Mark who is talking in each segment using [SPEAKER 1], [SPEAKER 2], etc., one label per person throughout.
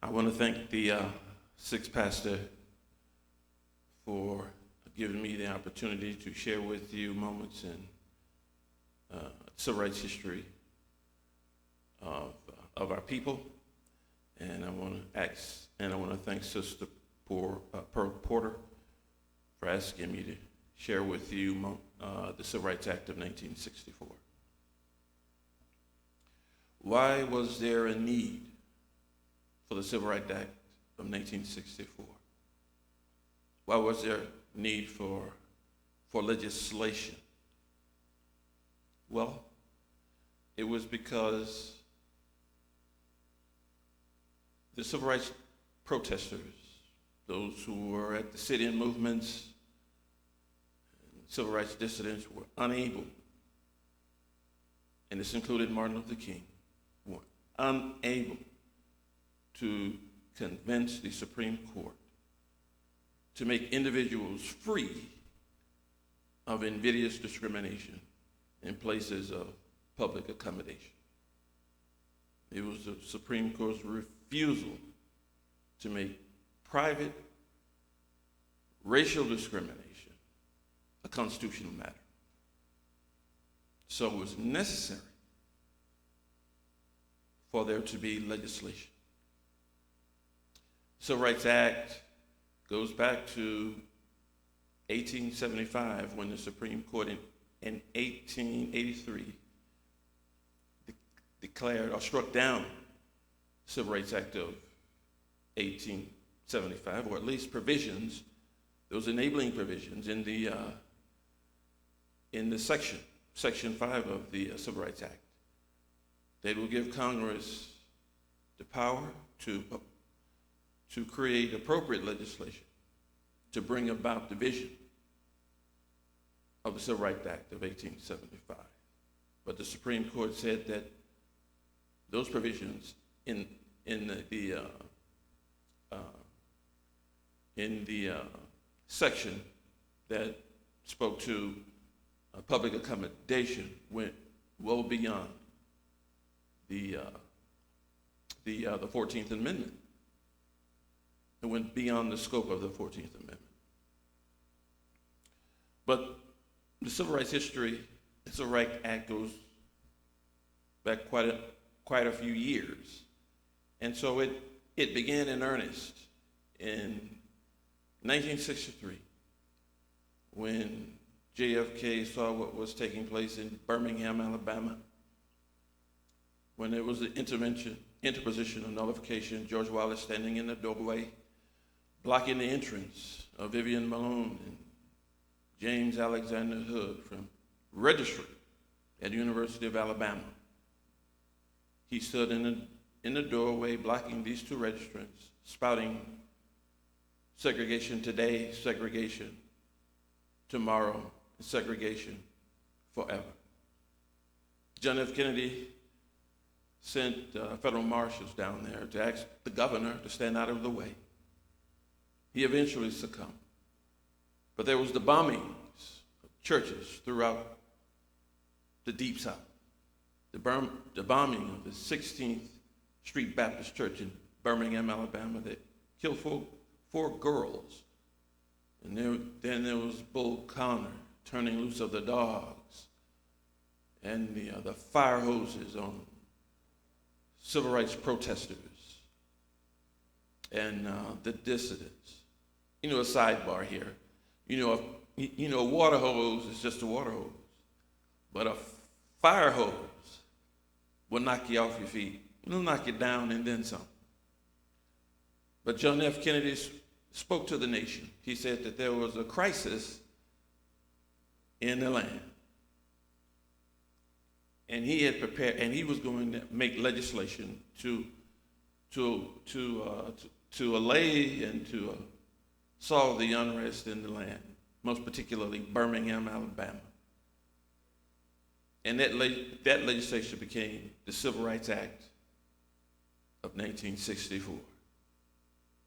[SPEAKER 1] I want to thank the sixth pastor for giving me the opportunity to share with you moments in civil rights history of our people. And I want to thank Sister Porter for asking me to share with you the Civil Rights Act of 1964. Why was there a need for the Civil Rights Act of 1964? Why was there need for legislation? Well, it was because the civil rights protesters, those who were at the sit-in movements, civil rights dissidents, were unable, and this included Martin Luther King, were unable to convince the Supreme Court to make individuals free of invidious discrimination in places of public accommodation. It was the Supreme Court's refusal to make private racial discrimination a constitutional matter. So it was necessary for there to be legislation. Civil Rights Act goes back to 1875 when the Supreme Court in 1883 declared or struck down the Civil Rights Act of 1875, or at least provisions, those enabling provisions in the section 5 of the Civil Rights Act. They will give Congress the power to create appropriate legislation to bring about the vision of the Civil Rights Act of 1875. But the Supreme Court said that those provisions in the section that spoke to public accommodation went well beyond the 14th Amendment. It went beyond the scope of the 14th Amendment. But the Civil Rights history, the Civil Rights Act goes back quite a few years. And so it began in earnest in 1963 when JFK saw what was taking place in Birmingham, Alabama, when there was the interposition of nullification, George Wallace standing in the doorway, blocking the entrance of Vivian Malone and James Alexander Hood from registry at the University of Alabama. He stood in the doorway blocking these two registrants, spouting segregation today, segregation tomorrow, and segregation forever. John F. Kennedy sent federal marshals down there to ask the governor to stand out of the way. He eventually succumbed. But there was the bombings of churches throughout the Deep South. The bombing of the 16th Street Baptist Church in Birmingham, Alabama, that killed four girls. And then there was Bull Connor turning loose of the dogs and the fire hoses on civil rights protesters and the dissidents. A sidebar here. A water hose is just a water hose, but a fire hose will knock you off your feet. It'll knock you down and then some. But John F. Kennedy spoke to the nation. He said that there was a crisis in the land. And he had prepared, and he was going to make legislation to allay and to solve the unrest in the land, most particularly Birmingham, Alabama. And that legislation became the Civil Rights Act of 1964.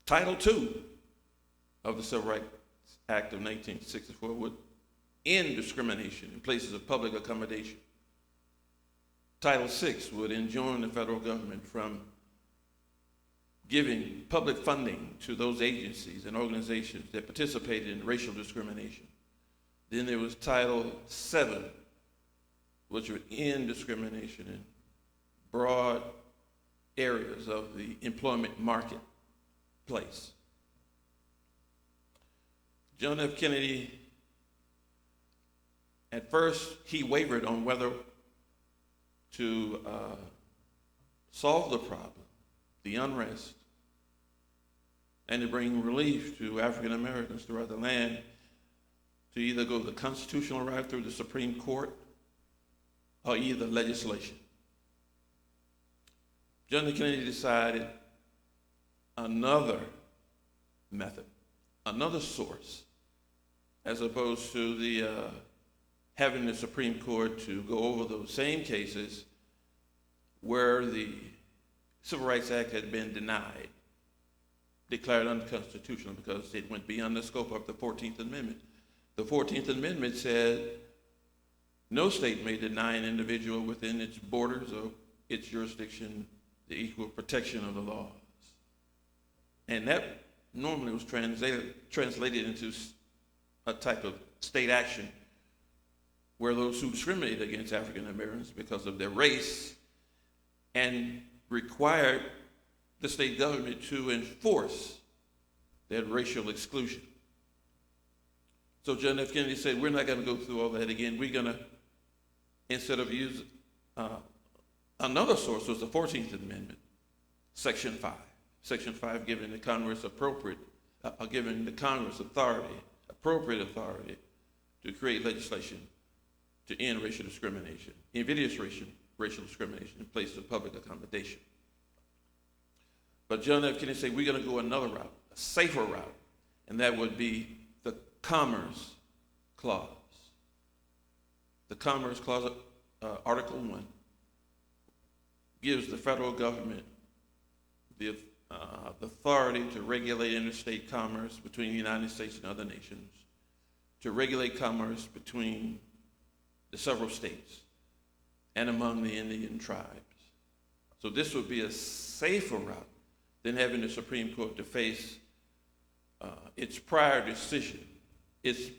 [SPEAKER 1] Title II of the Civil Rights Act of 1964 would end discrimination in places of public accommodation. Title VI would enjoin the federal government from giving public funding to those agencies and organizations that participated in racial discrimination. Then there was Title VII, which would end discrimination in broad areas of the employment marketplace. John F. Kennedy, at first, he wavered on whether to solve the problem, the unrest, and to bring relief to African Americans throughout the land, to either go the constitutional route through the Supreme Court or either legislation. John F. Kennedy decided another method, another source, as opposed to the having the Supreme Court to go over those same cases where the Civil Rights Act had been denied, declared unconstitutional because it went beyond the scope of the 14th Amendment. The 14th Amendment said no state may deny an individual within its borders or its jurisdiction the equal protection of the laws. And that normally was translated into a type of state action where those who discriminated against African Americans because of their race and required the state government to enforce that racial exclusion. So John F. Kennedy said, we're not going to go through all that again. We're going to, instead of use another source was the 14th Amendment, Section 5. Section 5 giving the Congress appropriate authority to create legislation to end racial discrimination, invidious racial discrimination in place of public accommodation. But John F. Kennedy said, we're going to go another route, a safer route, and that would be the Commerce Clause. The Commerce Clause, Article 1, gives the federal government the authority to regulate interstate commerce between the United States and other nations, to regulate commerce between the several states and among the Indian tribes. So this would be a safer route than having the Supreme Court to face its prior decisions, its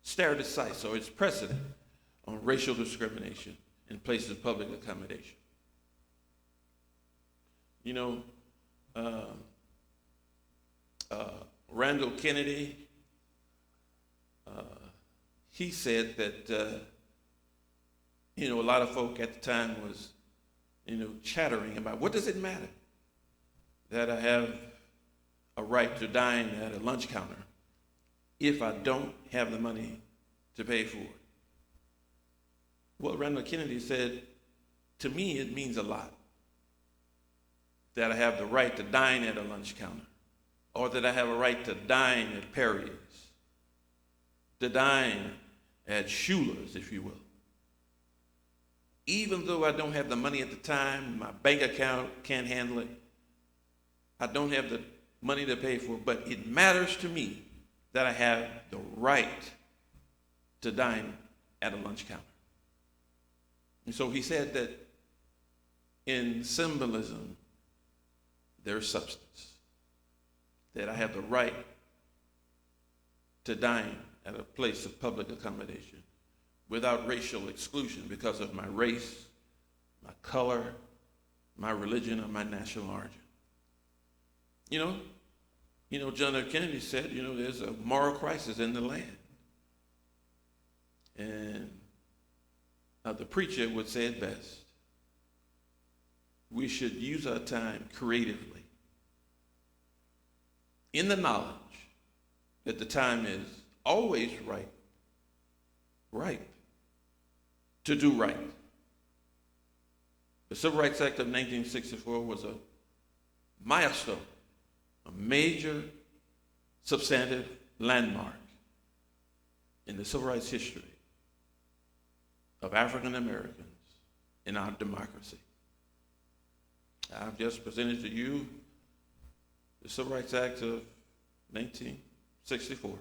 [SPEAKER 1] stare decisis, or its precedent on racial discrimination in places of public accommodation. You know, Randall Kennedy, he said that, a lot of folk at the time was, chattering about, what does it matter that I have a right to dine at a lunch counter if I don't have the money to pay for it? Well, Randall Kennedy said, to me, it means a lot that I have the right to dine at a lunch counter, or that I have a right to dine at Perry's, to dine at Schuler's, if you will. Even though I don't have the money at the time, my bank account can't handle it, I don't have the money to pay for it, but it matters to me that I have the right to dine at a lunch counter. And so he said that in symbolism, there's substance, that I have the right to dine at a place of public accommodation without racial exclusion because of my race, my color, my religion, or my national origin. John F. Kennedy said, there's a moral crisis in the land. And the preacher would say it best. We should use our time creatively in the knowledge that the time is always right to do right. The Civil Rights Act of 1964 was a milestone, a major substantive landmark in the civil rights history of African Americans in our democracy. I've just presented to you the Civil Rights Act of 1964.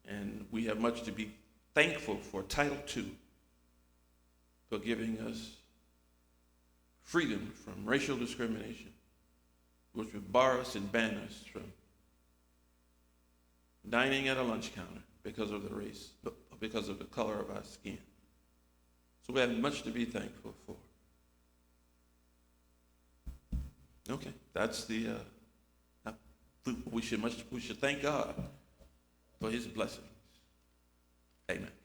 [SPEAKER 1] And we have much to be thankful for Title II, for giving us freedom from racial discrimination, which would bar us and ban us from dining at a lunch counter because of the race, because of the color of our skin. So we have much to be thankful for. Okay, that's we should thank God for his blessings. Amen.